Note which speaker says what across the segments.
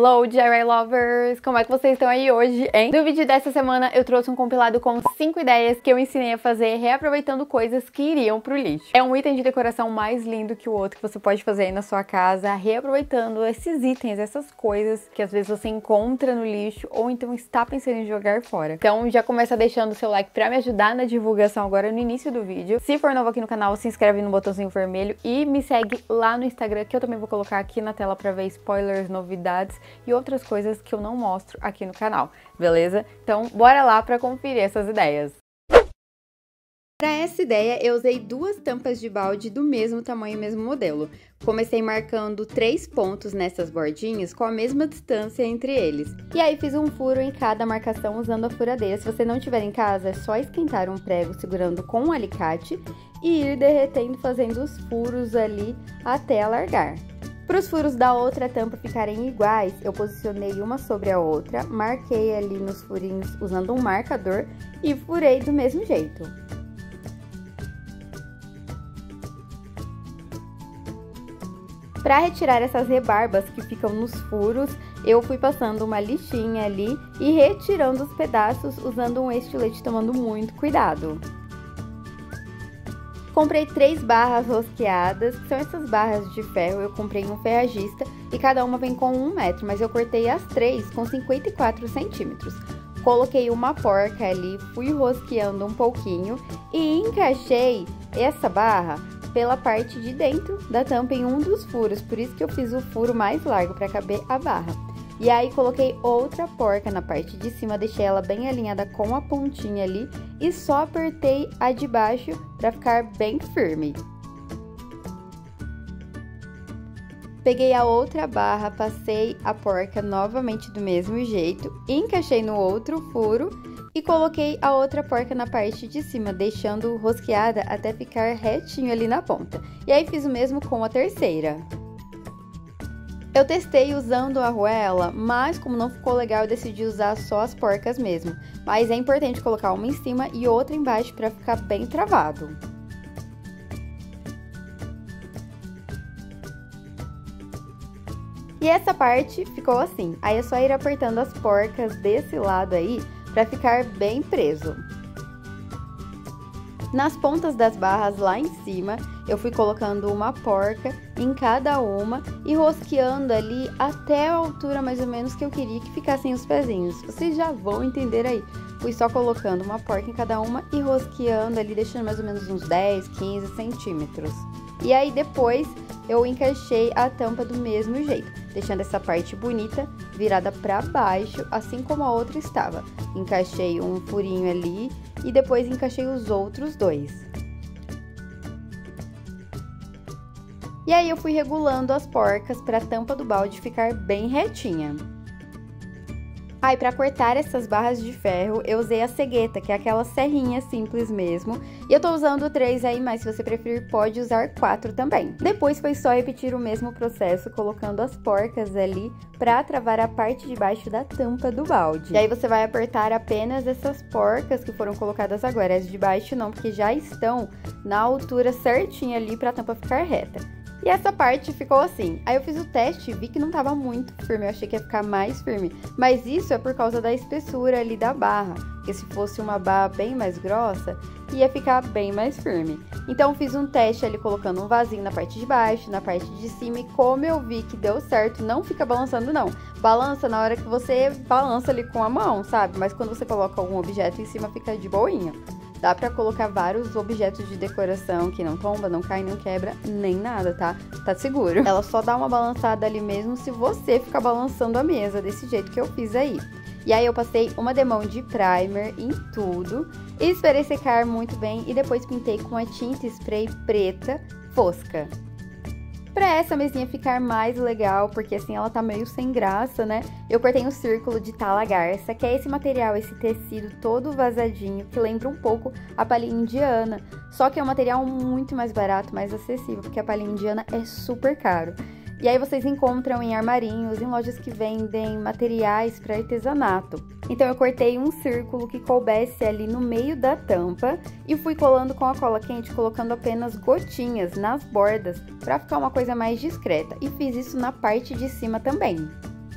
Speaker 1: Hello, DIY Lovers! Como é que vocês estão aí hoje, hein? No vídeo dessa semana eu trouxe um compilado com 5 ideias que eu ensinei a fazer reaproveitando coisas que iriam pro lixo. É um item de decoração mais lindo que o outro que você pode fazer aí na sua casa, reaproveitando esses itens, essas coisas que às vezes você encontra no lixo ou então está pensando em jogar fora. Então já começa deixando o seu like pra me ajudar na divulgação agora no início do vídeo. Se for novo aqui no canal, se inscreve no botãozinho vermelho e me segue lá no Instagram, que eu também vou colocar aqui na tela pra ver spoilers, novidades e outras coisas que eu não mostro aqui no canal, beleza? Então bora lá pra conferir essas ideias. Para essa ideia eu usei 2 tampas de balde do mesmo tamanho e mesmo modelo. Comecei marcando 3 pontos nessas bordinhas com a mesma distância entre eles. E aí fiz um furo em cada marcação usando a furadeira. Se você não tiver em casa, é só esquentar um prego segurando com um alicate e ir derretendo, fazendo os furos ali até alargar. Para os furos da outra tampa ficarem iguais, eu posicionei uma sobre a outra, marquei ali nos furinhos usando um marcador e furei do mesmo jeito. Para retirar essas rebarbas que ficam nos furos, eu fui passando uma lixinha ali e retirando os pedaços usando um estilete, tomando muito cuidado. Comprei 3 barras rosqueadas, que são essas barras de ferro, eu comprei em um ferragista e cada uma vem com 1 metro, mas eu cortei as 3 com 54 centímetros. Coloquei uma porca ali, fui rosqueando um pouquinho e encaixei essa barra pela parte de dentro da tampa em um dos furos, por isso que eu fiz o furo mais largo para caber a barra. E aí coloquei outra porca na parte de cima, deixei ela bem alinhada com a pontinha ali e só apertei a de baixo para ficar bem firme. Peguei a outra barra, passei a porca novamente do mesmo jeito, encaixei no outro furo e coloquei a outra porca na parte de cima, deixando rosqueada até ficar retinho ali na ponta. E aí fiz o mesmo com a terceira. Eu testei usando a arruela, mas como não ficou legal, eu decidi usar só as porcas mesmo. Mas é importante colocar uma em cima e outra embaixo para ficar bem travado. E essa parte ficou assim. Aí é só ir apertando as porcas desse lado aí para ficar bem preso. Nas pontas das barras lá em cima, eu fui colocando uma porca em cada uma e rosqueando ali até a altura mais ou menos que eu queria que ficassem os pezinhos. Vocês já vão entender aí. Fui só colocando uma porca em cada uma e rosqueando ali, deixando mais ou menos uns 10, 15 centímetros. E aí depois eu encaixei a tampa do mesmo jeito, deixando essa parte bonita virada para baixo, assim como a outra estava. Encaixei um furinho ali e depois encaixei os outros 2. E aí eu fui regulando as porcas para a tampa do balde ficar bem retinha. Aí, para cortar essas barras de ferro, eu usei a cegueta, que é aquela serrinha simples mesmo. E eu tô usando 3 aí, mas se você preferir, pode usar 4 também. Depois foi só repetir o mesmo processo, colocando as porcas ali para travar a parte de baixo da tampa do balde. E aí você vai apertar apenas essas porcas que foram colocadas agora. As de baixo não, porque já estão na altura certinha ali para a tampa ficar reta. E essa parte ficou assim. Aí eu fiz o teste e vi que não tava muito firme, eu achei que ia ficar mais firme. Mas isso é por causa da espessura ali da barra, porque se fosse uma barra bem mais grossa, ia ficar bem mais firme. Então fiz um teste ali colocando um vasinho na parte de baixo, na parte de cima, e como eu vi que deu certo, não fica balançando não. Balança na hora que você balança ali com a mão, sabe? Mas quando você coloca algum objeto em cima, fica de boinha. Dá pra colocar vários objetos de decoração que não tomba, não cai, não quebra, nem nada, tá? Tá seguro. Ela só dá uma balançada ali mesmo se você ficar balançando a mesa, desse jeito que eu fiz aí. E aí eu passei uma demão de primer em tudo, e esperei secar muito bem e depois pintei com a tinta spray preta fosca. Pra essa mesinha ficar mais legal, porque assim ela tá meio sem graça, né? Eu cortei um círculo de tala garça, que é esse material, esse tecido todo vazadinho, que lembra um pouco a palha indiana. Só que é um material muito mais barato, mais acessível, porque a palha indiana é super caro. E aí vocês encontram em armarinhos, em lojas que vendem materiais para artesanato. Então eu cortei um círculo que coubesse ali no meio da tampa e fui colando com a cola quente, colocando apenas gotinhas nas bordas para ficar uma coisa mais discreta. E fiz isso na parte de cima também.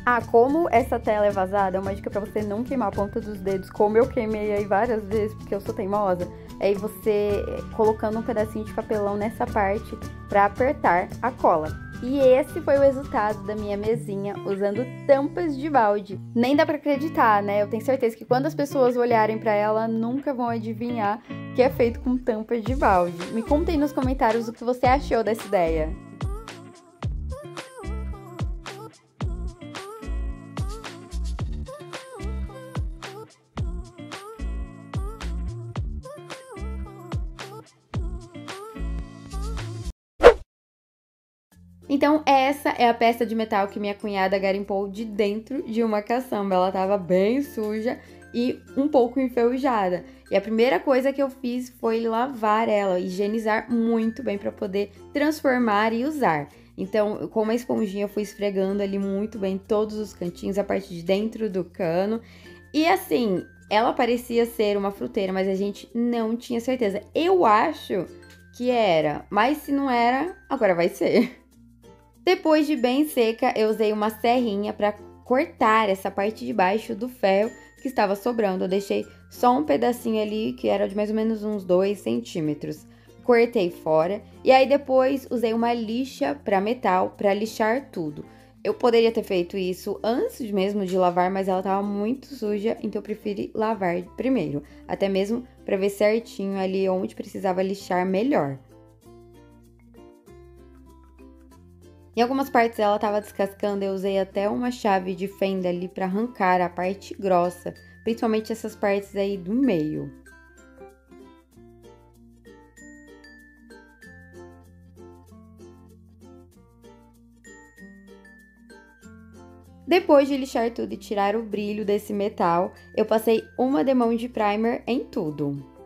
Speaker 1: Ah, como essa tela é vazada, uma dica pra você não queimar a ponta dos dedos, como eu queimei aí várias vezes, porque eu sou teimosa, é você colocando um pedacinho de papelão nessa parte pra apertar a cola. E esse foi o resultado da minha mesinha usando tampas de balde. Nem dá pra acreditar, né? Eu tenho certeza que quando as pessoas olharem pra ela, nunca vão adivinhar que é feito com tampas de balde. Me conta aí nos comentários o que você achou dessa ideia. Então, essa é a peça de metal que minha cunhada garimpou de dentro de uma caçamba. Ela tava bem suja e um pouco enferrujada. E a primeira coisa que eu fiz foi lavar ela, higienizar muito bem para poder transformar e usar. Então, com uma esponjinha, eu fui esfregando ali muito bem todos os cantinhos, a parte de dentro do cano. E assim, ela parecia ser uma fruteira, mas a gente não tinha certeza. Eu acho que era, mas se não era, agora vai ser. Depois de bem seca, eu usei uma serrinha para cortar essa parte de baixo do ferro que estava sobrando. Eu deixei só um pedacinho ali, que era de mais ou menos uns 2 centímetros. Cortei fora e aí depois usei uma lixa para metal para lixar tudo. Eu poderia ter feito isso antes mesmo de lavar, mas ela estava muito suja, então eu preferi lavar primeiro. Até mesmo para ver certinho ali onde precisava lixar melhor. Em algumas partes ela estava descascando, eu usei até uma chave de fenda ali para arrancar a parte grossa, principalmente essas partes aí do meio. Depois de lixar tudo e tirar o brilho desse metal, eu passei uma demão de primer em tudo.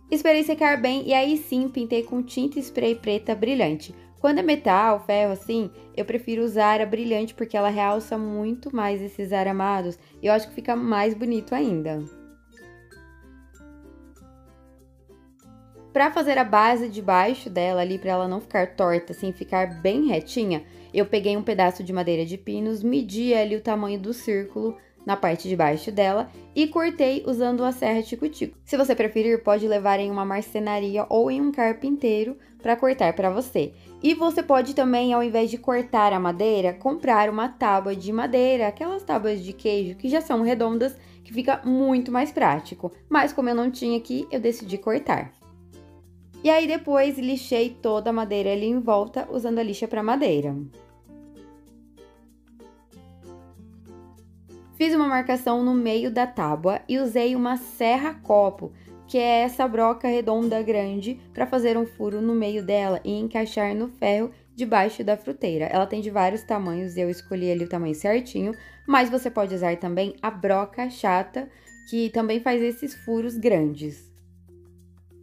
Speaker 1: Esperei secar bem e aí sim pintei com tinta spray preta brilhante. Quando é metal, ferro assim, eu prefiro usar a brilhante porque ela realça muito mais esses aramados e eu acho que fica mais bonito ainda. Para fazer a base de baixo dela ali, para ela não ficar torta, assim, ficar bem retinha, eu peguei um pedaço de madeira de pinos, medi ali o tamanho do círculo na parte de baixo dela e cortei usando a serra tico-tico. Se você preferir, pode levar em uma marcenaria ou em um carpinteiro para cortar para você. E você pode também, ao invés de cortar a madeira, comprar uma tábua de madeira, aquelas tábuas de queijo que já são redondas, que fica muito mais prático. Mas como eu não tinha aqui, eu decidi cortar. E aí depois lixei toda a madeira ali em volta usando a lixa para madeira. Fiz uma marcação no meio da tábua e usei uma serra-copo, que é essa broca redonda grande, para fazer um furo no meio dela e encaixar no ferro debaixo da fruteira. Ela tem de vários tamanhos e eu escolhi ali o tamanho certinho, mas você pode usar também a broca chata, que também faz esses furos grandes.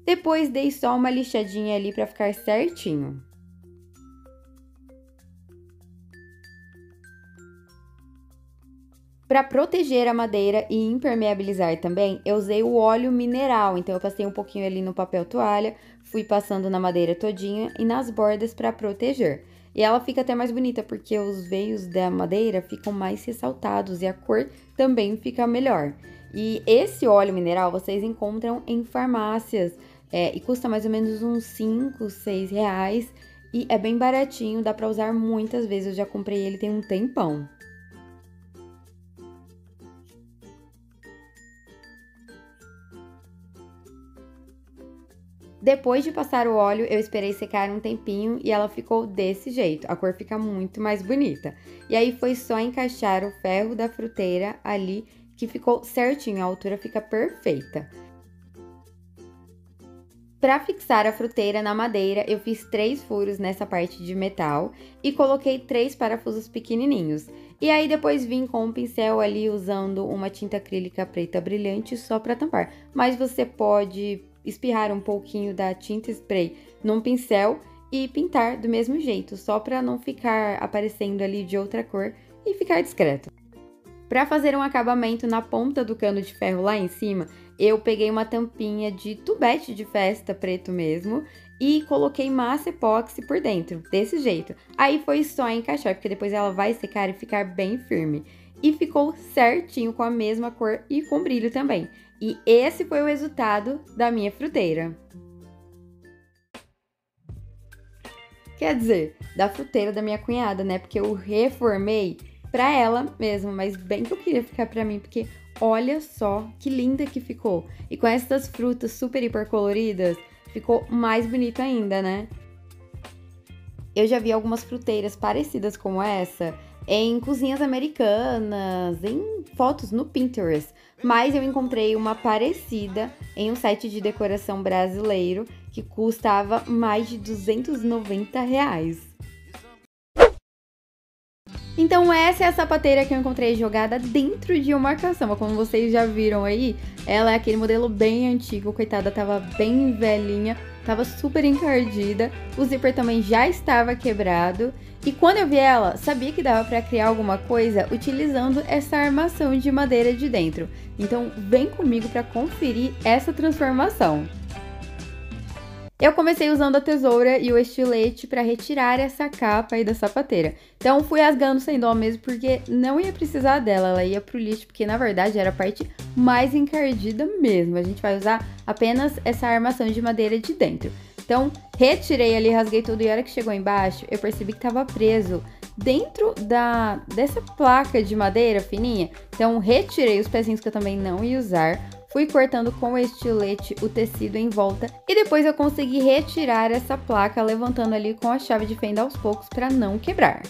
Speaker 1: Depois dei só uma lixadinha ali para ficar certinho. Para proteger a madeira e impermeabilizar também, eu usei o óleo mineral, então eu passei um pouquinho ali no papel toalha, fui passando na madeira todinha e nas bordas para proteger. E ela fica até mais bonita porque os veios da madeira ficam mais ressaltados e a cor também fica melhor. E esse óleo mineral vocês encontram em farmácias e custa mais ou menos uns 5, 6 reais e é bem baratinho, dá para usar muitas vezes, eu já comprei ele tem um tempão. Depois de passar o óleo, eu esperei secar um tempinho e ela ficou desse jeito. A cor fica muito mais bonita. E aí foi só encaixar o ferro da fruteira ali, que ficou certinho, a altura fica perfeita. Para fixar a fruteira na madeira, eu fiz 3 furos nessa parte de metal e coloquei 3 parafusos pequenininhos. E aí depois vim com um pincel ali usando uma tinta acrílica preta brilhante só para tampar. Mas você pode espirrar um pouquinho da tinta spray num pincel e pintar do mesmo jeito, só para não ficar aparecendo ali de outra cor e ficar discreto. Para fazer um acabamento na ponta do cano de ferro lá em cima, eu peguei uma tampinha de tubete de festa preto mesmo e coloquei massa epóxi por dentro, desse jeito. Aí foi só encaixar, porque depois ela vai secar e ficar bem firme. E ficou certinho com a mesma cor e com brilho também. E esse foi o resultado da minha fruteira. Quer dizer, da fruteira da minha cunhada, né? Porque eu reformei pra ela mesmo, mas bem que eu queria ficar pra mim, porque olha só que linda que ficou. E com essas frutas super hiper coloridas, ficou mais bonito ainda, né? Eu já vi algumas fruteiras parecidas como essa em cozinhas americanas, em fotos no Pinterest, mas eu encontrei uma parecida em um site de decoração brasileiro que custava mais de R$290. Então essa é a sapateira que eu encontrei jogada dentro de uma caçamba. Como vocês já viram aí, ela é aquele modelo bem antigo, coitada, tava bem velhinha, tava super encardida, o zíper também já estava quebrado. E quando eu vi ela, sabia que dava para criar alguma coisa utilizando essa armação de madeira de dentro. Então vem comigo para conferir essa transformação. Eu comecei usando a tesoura e o estilete para retirar essa capa aí da sapateira. Então fui rasgando sem dó mesmo, porque não ia precisar dela, ela ia pro lixo, porque na verdade era a parte mais encardida mesmo. A gente vai usar apenas essa armação de madeira de dentro. Então retirei ali, rasguei tudo e a hora que chegou embaixo, eu percebi que estava preso dentro dessa placa de madeira fininha. Então retirei os pezinhos que eu também não ia usar. Fui cortando com o estilete o tecido em volta e depois eu consegui retirar essa placa levantando ali com a chave de fenda aos poucos para não quebrar.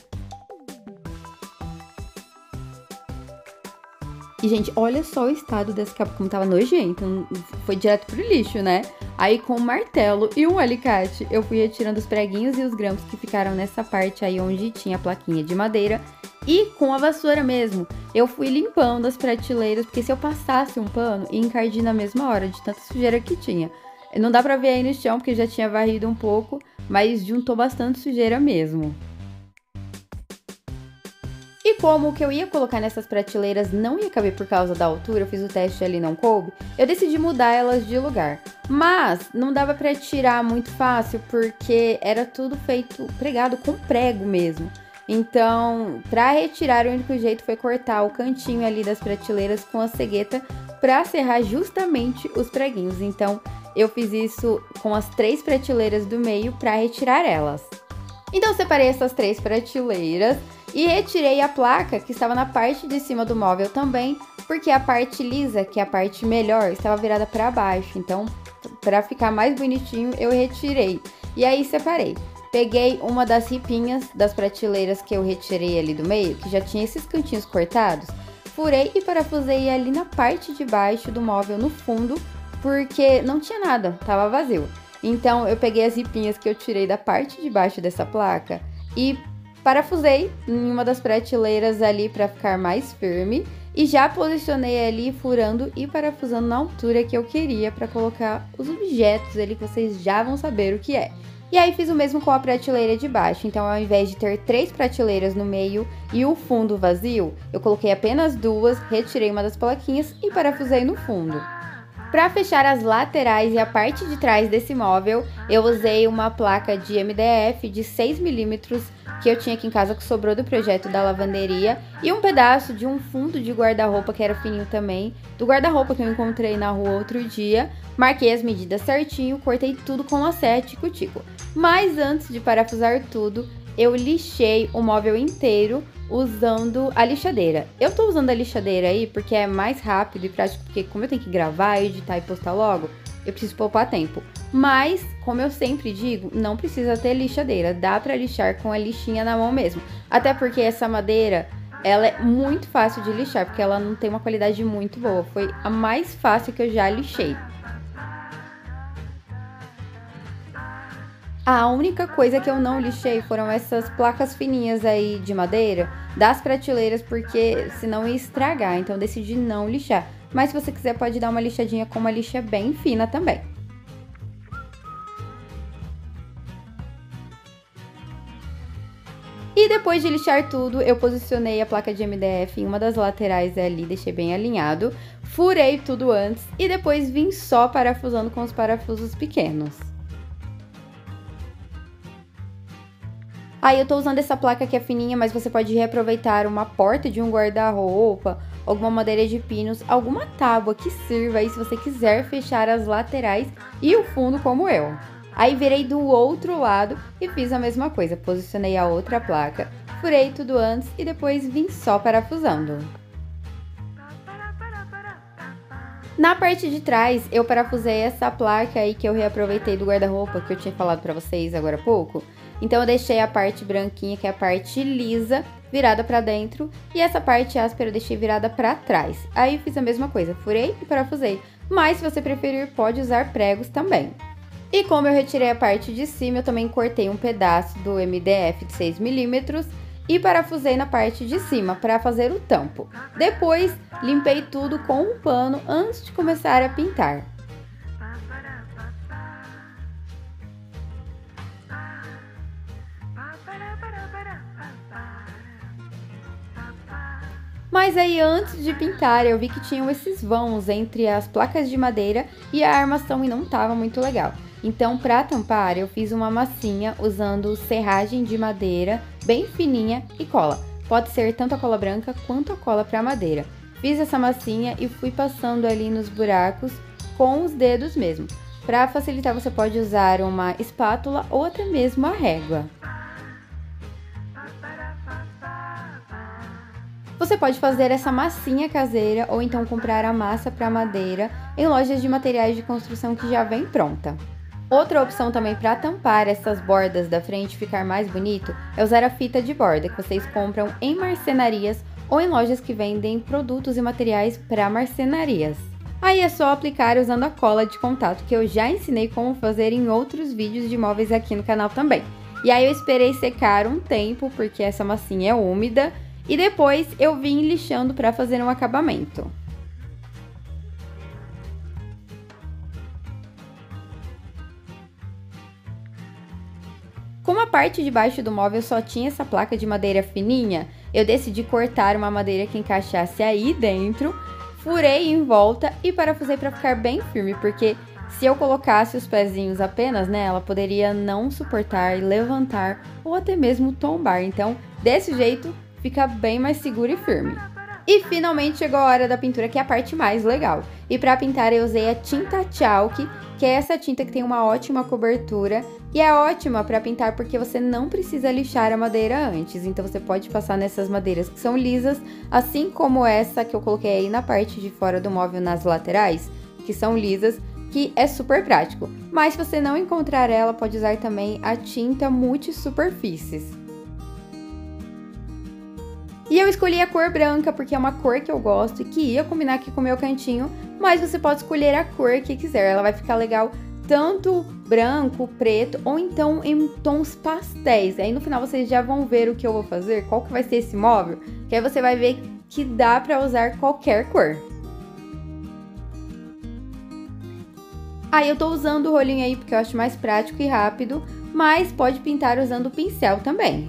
Speaker 1: E, gente, olha só o estado dessa capa, como tava nojento, foi direto pro lixo, né? Aí com um martelo e um alicate eu fui retirando os preguinhos e os grampos que ficaram nessa parte aí onde tinha a plaquinha de madeira. E com a vassoura mesmo, eu fui limpando as prateleiras, porque se eu passasse um pano, ia encardir na mesma hora, de tanta sujeira que tinha. Não dá pra ver aí no chão, porque já tinha varrido um pouco, mas juntou bastante sujeira mesmo. E como o que eu ia colocar nessas prateleiras não ia caber por causa da altura, eu fiz o teste ali e não coube, eu decidi mudar elas de lugar. Mas não dava pra tirar muito fácil, porque era tudo feito pregado com prego mesmo. Então, para retirar, o único jeito foi cortar o cantinho ali das prateleiras com a cegueta para serrar justamente os preguinhos. Então, eu fiz isso com as 3 prateleiras do meio para retirar elas. Então, separei essas 3 prateleiras e retirei a placa que estava na parte de cima do móvel também, porque a parte lisa, que é a parte melhor, estava virada para baixo. Então, para ficar mais bonitinho, eu retirei. E aí, separei. Peguei uma das ripinhas das prateleiras que eu retirei ali do meio, que já tinha esses cantinhos cortados, furei e parafusei ali na parte de baixo do móvel, no fundo, porque não tinha nada, tava vazio. Então eu peguei as ripinhas que eu tirei da parte de baixo dessa placa e parafusei em uma das prateleiras ali para ficar mais firme e já posicionei ali furando e parafusando na altura que eu queria para colocar os objetos ali que vocês já vão saber o que é. E aí fiz o mesmo com a prateleira de baixo, então ao invés de ter 3 prateleiras no meio e o fundo vazio, eu coloquei apenas 2, retirei uma das plaquinhas e parafusei no fundo. Para fechar as laterais e a parte de trás desse móvel, eu usei uma placa de MDF de 6 mm que eu tinha aqui em casa, que sobrou do projeto da lavanderia, e um pedaço de um fundo de guarda-roupa que era fininho também, do guarda-roupa que eu encontrei na rua outro dia. Marquei as medidas certinho, cortei tudo com a 7 cutico. Mas antes de parafusar tudo, eu lixei o móvel inteiro usando a lixadeira. Eu tô usando a lixadeira aí porque é mais rápido e prático, porque como eu tenho que gravar, editar e postar logo, eu preciso poupar tempo. Mas, como eu sempre digo, não precisa ter lixadeira, dá pra lixar com a lixinha na mão mesmo. Até porque essa madeira, ela é muito fácil de lixar, porque ela não tem uma qualidade muito boa. Foi a mais fácil que eu já lixei. A única coisa que eu não lixei foram essas placas fininhas aí de madeira das prateleiras, porque senão ia estragar, então decidi não lixar. Mas se você quiser pode dar uma lixadinha com uma lixa bem fina também. E depois de lixar tudo, eu posicionei a placa de MDF em uma das laterais ali, deixei bem alinhado, furei tudo antes e depois vim só parafusando com os parafusos pequenos. Aí eu tô usando essa placa que é fininha, mas você pode reaproveitar uma porta de um guarda-roupa, alguma madeira de pinos, alguma tábua que sirva aí se você quiser fechar as laterais e o fundo como eu. Aí virei do outro lado e fiz a mesma coisa, posicionei a outra placa, furei tudo antes e depois vim só parafusando. Na parte de trás, eu parafusei essa placa aí que eu reaproveitei do guarda-roupa que eu tinha falado pra vocês agora há pouco. Então eu deixei a parte branquinha, que é a parte lisa, virada pra dentro, e essa parte áspera eu deixei virada pra trás. Aí fiz a mesma coisa, furei e parafusei, mas se você preferir pode usar pregos também. E como eu retirei a parte de cima, eu também cortei um pedaço do MDF de 6 mm e parafusei na parte de cima para fazer o tampo. Depois, limpei tudo com um pano antes de começar a pintar. Mas aí antes de pintar eu vi que tinham esses vãos entre as placas de madeira e a armação e não estava muito legal. Então para tampar eu fiz uma massinha usando serragem de madeira bem fininha e cola. Pode ser tanto a cola branca quanto a cola para madeira. Fiz essa massinha e fui passando ali nos buracos com os dedos mesmo. Para facilitar você pode usar uma espátula ou até mesmo a régua. Você pode fazer essa massinha caseira ou então comprar a massa para madeira em lojas de materiais de construção que já vem pronta. Outra opção também para tampar essas bordas da frente e ficar mais bonito é usar a fita de borda que vocês compram em marcenarias ou em lojas que vendem produtos e materiais para marcenarias. Aí é só aplicar usando a cola de contato que eu já ensinei como fazer em outros vídeos de móveis aqui no canal também. E aí eu esperei secar um tempo porque essa massinha é úmida. E depois eu vim lixando para fazer um acabamento. Como a parte de baixo do móvel só tinha essa placa de madeira fininha, eu decidi cortar uma madeira que encaixasse aí dentro, furei em volta e parafusei para ficar bem firme, porque se eu colocasse os pezinhos apenas nela, poderia não suportar, levantar ou até mesmo tombar. Então, desse jeito, fica bem mais seguro e firme. E finalmente chegou a hora da pintura, que é a parte mais legal. E para pintar eu usei a tinta chalk, que é essa tinta que tem uma ótima cobertura. E é ótima para pintar porque você não precisa lixar a madeira antes. Então você pode passar nessas madeiras que são lisas, assim como essa que eu coloquei aí na parte de fora do móvel nas laterais, que são lisas, que é super prático. Mas se você não encontrar ela, pode usar também a tinta multi-superfícies. E eu escolhi a cor branca porque é uma cor que eu gosto e que ia combinar aqui com o meu cantinho, mas você pode escolher a cor que quiser, ela vai ficar legal tanto branco, preto ou então em tons pastéis. Aí no final vocês já vão ver o que eu vou fazer, qual que vai ser esse móvel, que aí você vai ver que dá pra usar qualquer cor. Aí eu tô usando o rolinho aí porque eu acho mais prático e rápido, mas pode pintar usando o pincel também.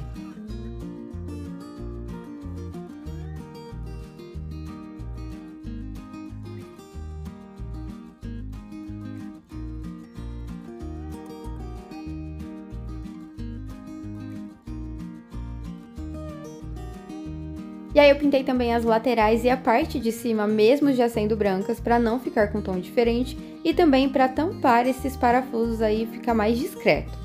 Speaker 1: E aí eu pintei também as laterais e a parte de cima, mesmo já sendo brancas, para não ficar com um tom diferente e também para tampar esses parafusos aí e ficar mais discreto.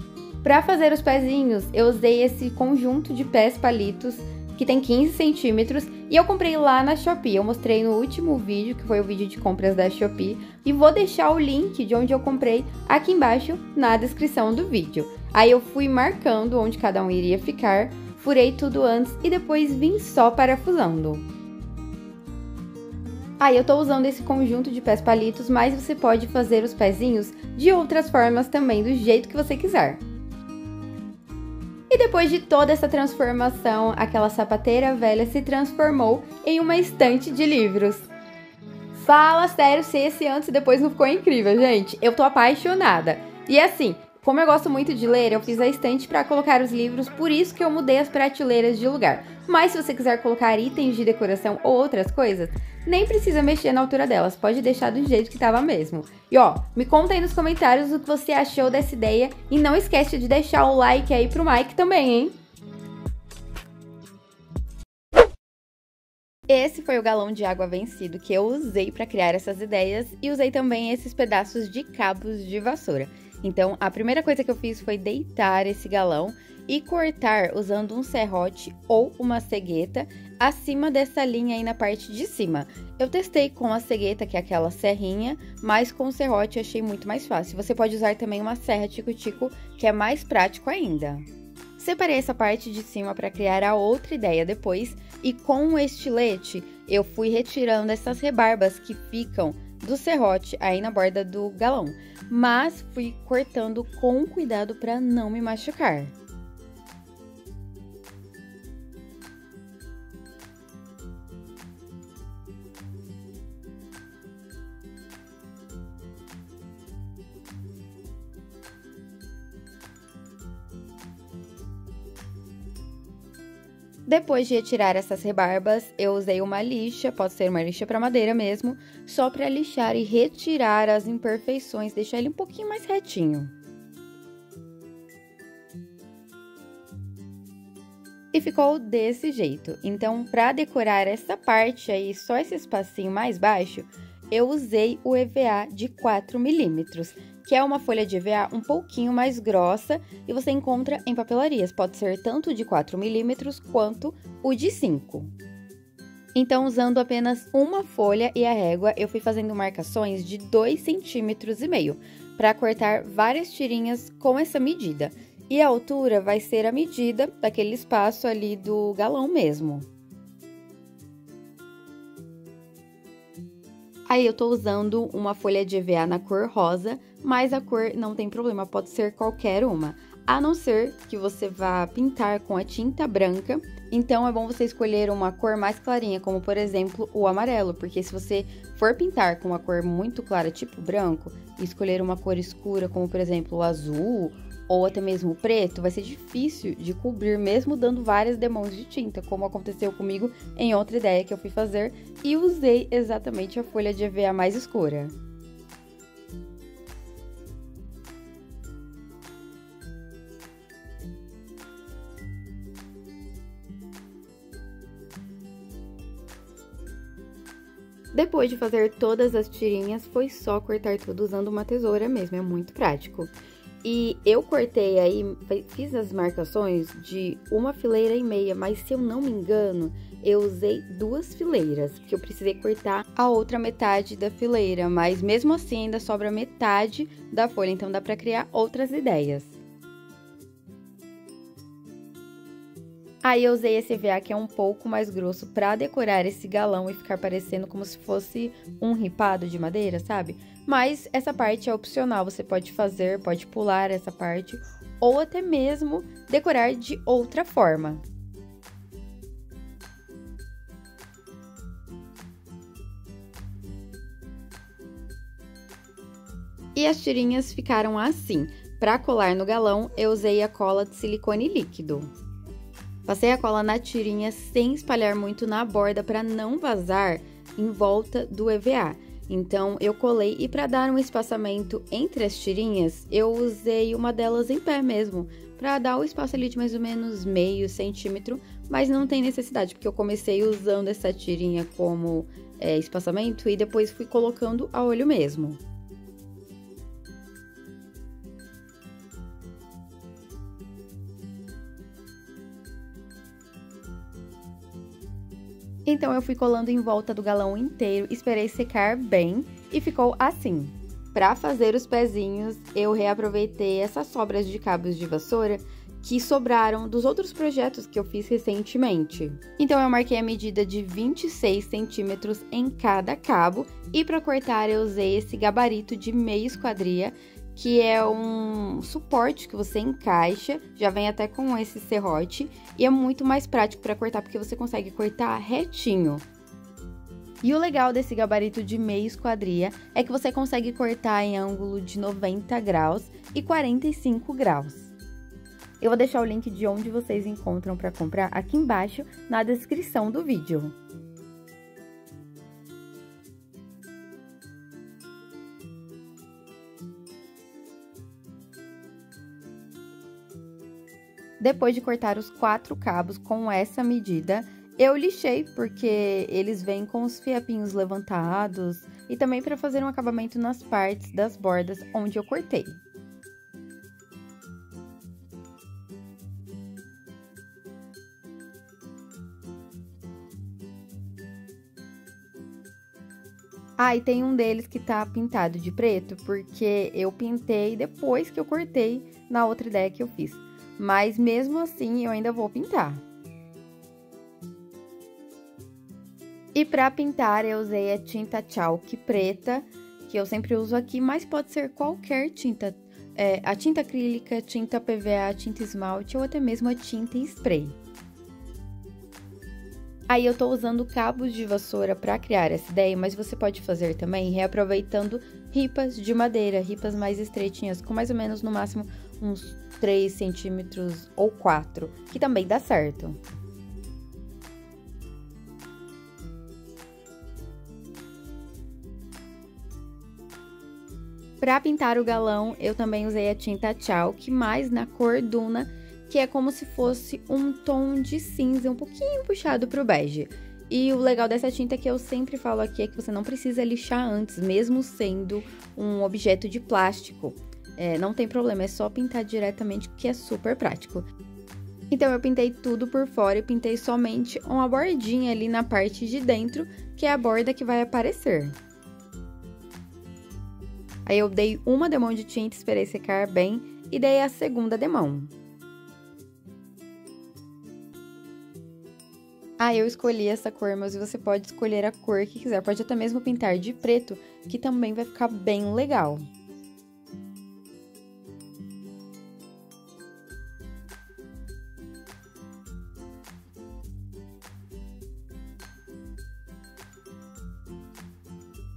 Speaker 1: Para fazer os pezinhos, eu usei esse conjunto de pés palitos que tem 15 centímetros e eu comprei lá na Shopee. Eu mostrei no último vídeo, que foi o vídeo de compras da Shopee, e vou deixar o link de onde eu comprei aqui embaixo na descrição do vídeo. Aí eu fui marcando onde cada um iria ficar, furei tudo antes e depois vim só parafusando. Aí eu tô usando esse conjunto de pés palitos, mas você pode fazer os pezinhos de outras formas também, do jeito que você quiser. E depois de toda essa transformação, aquela sapateira velha se transformou em uma estante de livros. Fala sério se esse antes e depois não ficou incrível, gente. Eu tô apaixonada. E assim, Como eu gosto muito de ler, eu fiz a estante para colocar os livros, por isso que eu mudei as prateleiras de lugar. Mas se você quiser colocar itens de decoração ou outras coisas, nem precisa mexer na altura delas, pode deixar do jeito que tava mesmo. E ó, me conta aí nos comentários o que você achou dessa ideia e não esquece de deixar o like aí pro Mike também, hein? Esse foi o galão de água vencido que eu usei para criar essas ideias e usei também esses pedaços de cabos de vassoura. Então, a primeira coisa que eu fiz foi deitar esse galão e cortar usando um serrote ou uma cegueta acima dessa linha aí na parte de cima. Eu testei com a cegueta, que é aquela serrinha, mas com o serrote eu achei muito mais fácil. Você pode usar também uma serra tico-tico, que é mais prático ainda. Separei essa parte de cima para criar a outra ideia depois e com o estilete eu fui retirando essas rebarbas que ficam do serrote aí na borda do galão, mas fui cortando com cuidado para não me machucar. Depois de retirar essas rebarbas, eu usei uma lixa, pode ser uma lixa para madeira mesmo, só para lixar e retirar as imperfeições, deixar ele um pouquinho mais retinho. E ficou desse jeito. Então, para decorar essa parte aí, só esse espacinho mais baixo, eu usei o EVA de 4 milímetros, que é uma folha de EVA um pouquinho mais grossa e você encontra em papelarias. Pode ser tanto de 4 milímetros quanto o de 5. Então, usando apenas uma folha e a régua, eu fui fazendo marcações de 2,5 centímetros para cortar várias tirinhas com essa medida. E a altura vai ser a medida daquele espaço ali do galão mesmo. Aí eu tô usando uma folha de EVA na cor rosa, mas a cor não tem problema, pode ser qualquer uma. A não ser que você vá pintar com a tinta branca, então é bom você escolher uma cor mais clarinha, como por exemplo o amarelo, porque se você for pintar com uma cor muito clara, tipo branco, e escolher uma cor escura, como por exemplo o azul, ou até mesmo o preto, vai ser difícil de cobrir mesmo dando várias demãos de tinta, como aconteceu comigo em outra ideia que eu fui fazer e usei exatamente a folha de EVA mais escura. Depois de fazer todas as tirinhas, foi só cortar tudo usando uma tesoura mesmo, é muito prático. E eu cortei aí, fiz as marcações de uma fileira e meia, mas se eu não me engano, eu usei 2 fileiras, porque eu precisei cortar a outra metade da fileira, mas mesmo assim ainda sobra metade da folha, então dá pra criar outras ideias. Aí eu usei esse EVA que é um pouco mais grosso pra decorar esse galão e ficar parecendo como se fosse um ripado de madeira, sabe? Mas essa parte é opcional, você pode fazer, pode pular essa parte ou até mesmo decorar de outra forma. E as tirinhas ficaram assim. Pra colar no galão, eu usei a cola de silicone líquido. Passei a cola na tirinha sem espalhar muito na borda para não vazar em volta do EVA. Então, eu colei e para dar um espaçamento entre as tirinhas, eu usei uma delas em pé mesmo, para dar o espaço ali de mais ou menos meio centímetro, mas não tem necessidade, porque eu comecei usando essa tirinha como espaçamento e depois fui colocando a olho mesmo. Então, eu fui colando em volta do galão inteiro, esperei secar bem e ficou assim. Para fazer os pezinhos, eu reaproveitei essas sobras de cabos de vassoura que sobraram dos outros projetos que eu fiz recentemente. Então, eu marquei a medida de 26 centímetros em cada cabo e para cortar eu usei esse gabarito de meia esquadria, que é um suporte que você encaixa, já vem até com esse serrote, e é muito mais prático para cortar, porque você consegue cortar retinho. E o legal desse gabarito de meia esquadria é que você consegue cortar em ângulo de 90 graus e 45 graus. Eu vou deixar o link de onde vocês encontram para comprar aqui embaixo na descrição do vídeo. Depois de cortar os 4 cabos com essa medida, eu lixei porque eles vêm com os fiapinhos levantados e também para fazer um acabamento nas partes das bordas onde eu cortei. Ah, e tem um deles que tá pintado de preto porque eu pintei depois que eu cortei na outra ideia que eu fiz. Mas mesmo assim eu ainda vou pintar. E para pintar eu usei a tinta chalk preta, que eu sempre uso aqui, mas pode ser qualquer tinta. A tinta acrílica, tinta PVA, tinta esmalte ou até mesmo a tinta spray. Aí eu tô usando cabos de vassoura para criar essa ideia, mas você pode fazer também reaproveitando ripas de madeira, ripas mais estreitinhas, com mais ou menos no máximo uns 3 centímetros ou 4, que também dá certo. Para pintar o galão, eu também usei a tinta chalk, mas na cor Duna, que é como se fosse um tom de cinza, um pouquinho puxado pro bege. E o legal dessa tinta que eu sempre falo aqui é que você não precisa lixar antes, mesmo sendo um objeto de plástico. Não tem problema, é só pintar diretamente, que é super prático. Então, eu pintei tudo por fora e pintei somente uma bordinha ali na parte de dentro, que é a borda que vai aparecer. Aí eu dei uma demão de tinta, esperei secar bem e dei a segunda demão. Ah, eu escolhi essa cor, mas você pode escolher a cor que quiser. Pode até mesmo pintar de preto, que também vai ficar bem legal.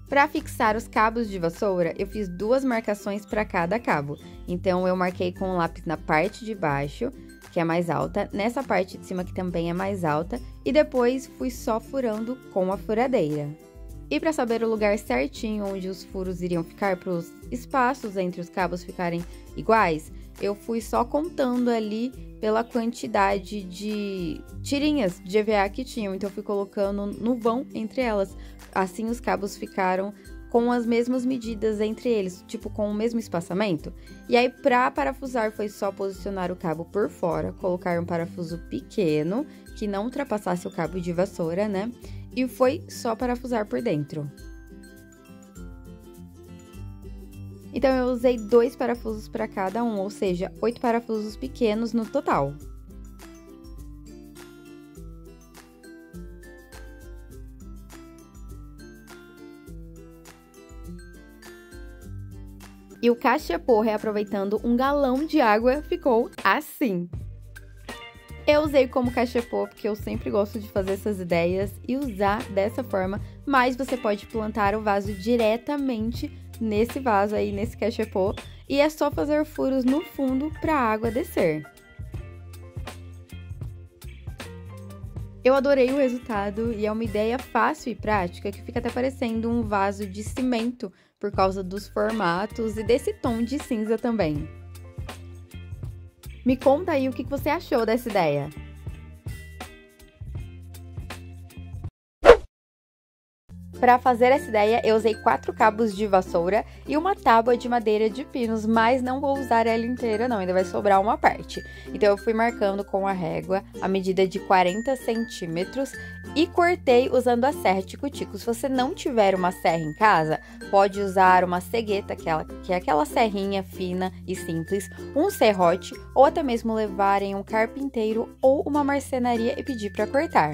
Speaker 1: Para fixar os cabos de vassoura, eu fiz 2 marcações para cada cabo. Então, eu marquei com o lápis na parte de baixo, que é mais alta, nessa parte de cima que também é mais alta, e depois fui só furando com a furadeira. E para saber o lugar certinho onde os furos iriam ficar, para os espaços entre os cabos ficarem iguais, eu fui só contando ali pela quantidade de tirinhas de EVA que tinham, então eu fui colocando no vão entre elas. Assim os cabos ficaram com as mesmas medidas entre eles, tipo com o mesmo espaçamento. E aí, para parafusar, foi só posicionar o cabo por fora, colocar um parafuso pequeno, que não ultrapassasse o cabo de vassoura, né? E foi só parafusar por dentro. Então, eu usei 2 parafusos para cada um, ou seja, 8 parafusos pequenos no total. E o cachepô, reaproveitando um galão de água, ficou assim. Eu usei como cachepô porque eu sempre gosto de fazer essas ideias e usar dessa forma, mas você pode plantar o vaso diretamente nesse vaso aí, nesse cachepô, e é só fazer furos no fundo para a água descer. Eu adorei o resultado e é uma ideia fácil e prática que fica até parecendo um vaso de cimento por causa dos formatos e desse tom de cinza também. Me conta aí o que você achou dessa ideia. Para fazer essa ideia, eu usei 4 cabos de vassoura e uma tábua de madeira de pinos, mas não vou usar ela inteira não, ainda vai sobrar uma parte. Então, eu fui marcando com a régua a medida de 40 centímetros e cortei usando a serra tico-tico. Se você não tiver uma serra em casa, pode usar uma cegueta, que é aquela serrinha fina e simples, um serrote, ou até mesmo levar em um carpinteiro ou uma marcenaria e pedir para cortar.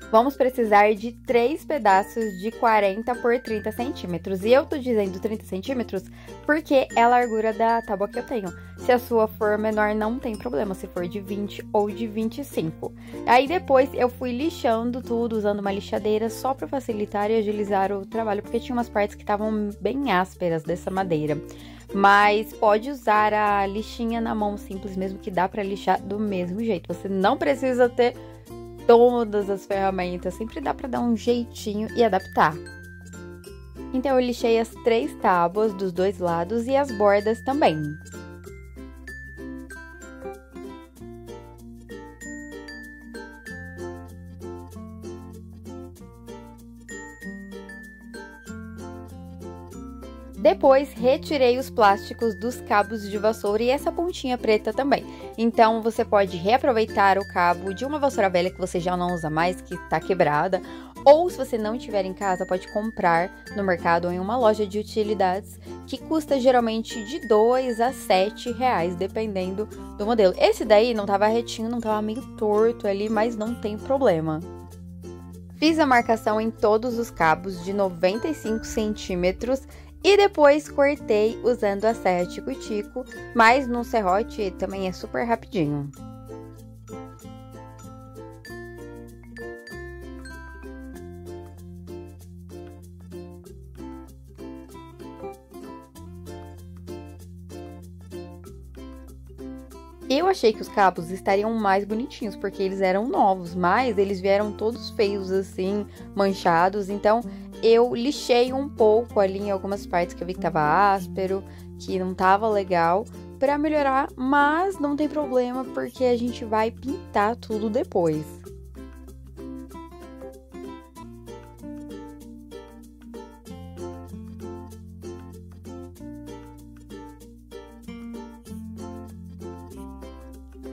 Speaker 1: Vamos precisar de 3 pedaços de 40 por 30 centímetros. E eu tô dizendo 30 centímetros porque é a largura da tábua que eu tenho. Se a sua for menor, não tem problema, se for de 20 ou de 25. Aí depois eu fui lixando tudo, usando uma lixadeira só para facilitar e agilizar o trabalho, porque tinha umas partes que estavam bem ásperas dessa madeira. Mas pode usar a lixinha na mão simples mesmo, que dá para lixar do mesmo jeito. Você não precisa ter todas as ferramentas, sempre dá para dar um jeitinho e adaptar. Então eu lixei as 3 tábuas dos 2 lados e as bordas também. Depois, retirei os plásticos dos cabos de vassoura e essa pontinha preta também. Então, você pode reaproveitar o cabo de uma vassoura velha que você já não usa mais, que está quebrada. Ou, se você não tiver em casa, pode comprar no mercado ou em uma loja de utilidades, que custa geralmente de 2 a 7 reais, dependendo do modelo. Esse daí não estava retinho, não estava meio torto ali, mas não tem problema. Fiz a marcação em todos os cabos de 95 centímetros. E depois cortei usando a serra tico-tico, mas no serrote também é super rapidinho. Eu achei que os cabos estariam mais bonitinhos, porque eles eram novos, mas eles vieram todos feios assim, manchados, então eu lixei um pouco ali em algumas partes que eu vi que tava áspero, que não tava legal, pra melhorar, mas não tem problema, porque a gente vai pintar tudo depois.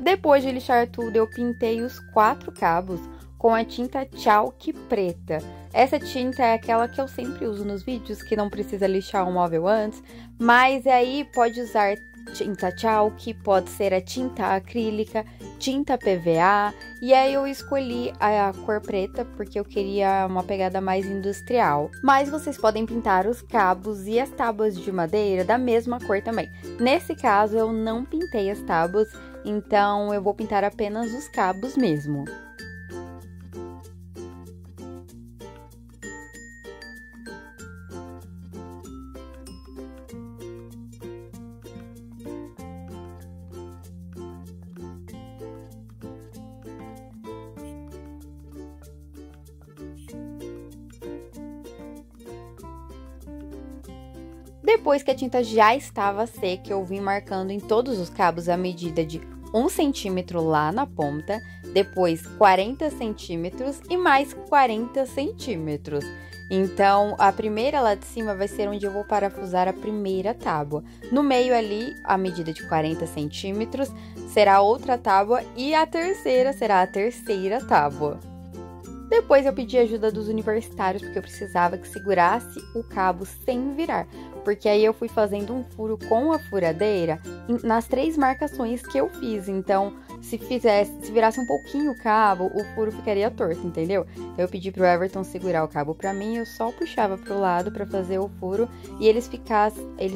Speaker 1: Depois de lixar tudo, eu pintei os 4 cabos com a tinta Chalk preta. Essa tinta é aquela que eu sempre uso nos vídeos, que não precisa lixar o móvel antes, mas aí pode usar tinta Chalk, pode ser a tinta acrílica, tinta PVA, e aí eu escolhi a cor preta porque eu queria uma pegada mais industrial. Mas vocês podem pintar os cabos e as tábuas de madeira da mesma cor também. Nesse caso, eu não pintei as tábuas, então eu vou pintar apenas os cabos mesmo. Depois que a tinta já estava seca, eu vim marcando em todos os cabos a medida de 1 centímetro lá na ponta, depois 40 centímetros e mais 40 centímetros. Então, a primeira lá de cima vai ser onde eu vou parafusar a primeira tábua. No meio ali, a medida de 40 centímetros será outra tábua e a terceira será a terceira tábua. Depois eu pedi ajuda dos universitários, porque eu precisava que segurasse o cabo sem virar. Porque aí eu fui fazendo um furo com a furadeira nas 3 marcações que eu fiz. Então, se virasse um pouquinho o cabo, o furo ficaria torto, entendeu? Eu pedi pro Everton segurar o cabo pra mim, eu só puxava pro lado pra fazer o furo e eles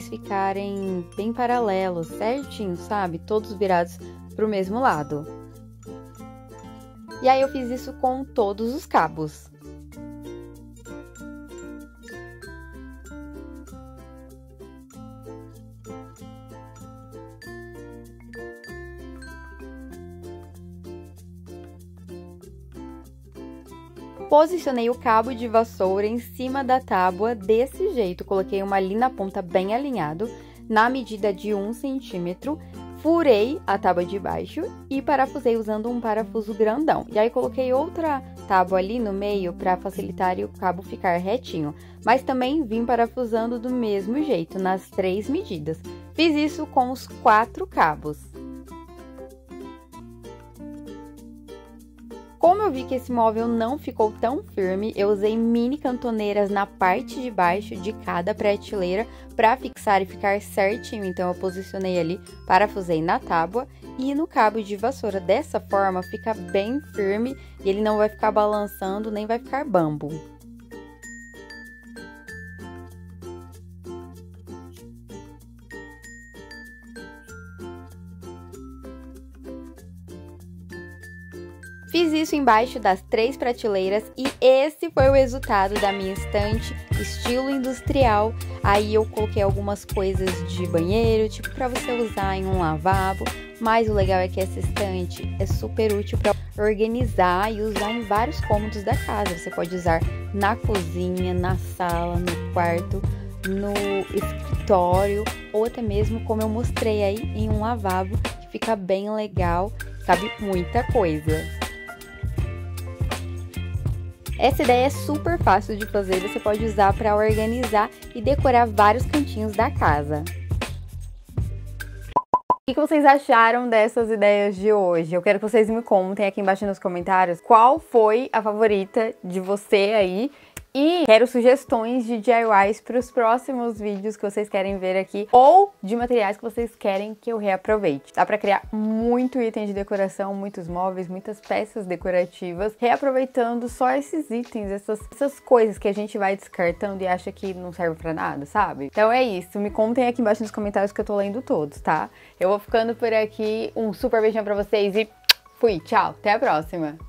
Speaker 1: ficarem bem paralelos, certinho, sabe? Todos virados pro mesmo lado. E aí eu fiz isso com todos os cabos. Posicionei o cabo de vassoura em cima da tábua desse jeito. Coloquei uma ali na ponta bem alinhado, na medida de 1 centímetro. Furei a tábua de baixo e parafusei usando um parafuso grandão. E aí coloquei outra tábua ali no meio para facilitar e o cabo ficar retinho. Mas também vim parafusando do mesmo jeito, nas 3 medidas. Fiz isso com os 4 cabos. Como eu vi que esse móvel não ficou tão firme, eu usei mini cantoneiras na parte de baixo de cada prateleira para fixar e ficar certinho. Então, eu posicionei ali, parafusei na tábua e no cabo de vassoura. Dessa forma, fica bem firme e ele não vai ficar balançando, nem vai ficar bambo. isso embaixo das 3 prateleiras e esse foi o resultado da minha estante estilo industrial. Aí eu coloquei algumas coisas de banheiro, tipo para você usar em um lavabo. Mas o legal é que essa estante é super útil para organizar e usar em vários cômodos da casa. Você pode usar na cozinha, na sala, no quarto, no escritório ou até mesmo, como eu mostrei aí, em um lavabo, que fica bem legal, cabe muita coisa. Essa ideia é super fácil de fazer, você pode usar para organizar e decorar vários cantinhos da casa. O que vocês acharam dessas ideias de hoje? Eu quero que vocês me contem aqui embaixo nos comentários qual foi a favorita de você aí. E quero sugestões de DIYs para os próximos vídeos que vocês querem ver aqui ou de materiais que vocês querem que eu reaproveite. Dá para criar muito item de decoração, muitos móveis, muitas peças decorativas, reaproveitando só esses itens, essas coisas que a gente vai descartando e acha que não serve para nada, sabe? Então é isso, me contem aqui embaixo nos comentários que eu tô lendo todos, tá? Eu vou ficando por aqui, um super beijão para vocês e fui, tchau, até a próxima!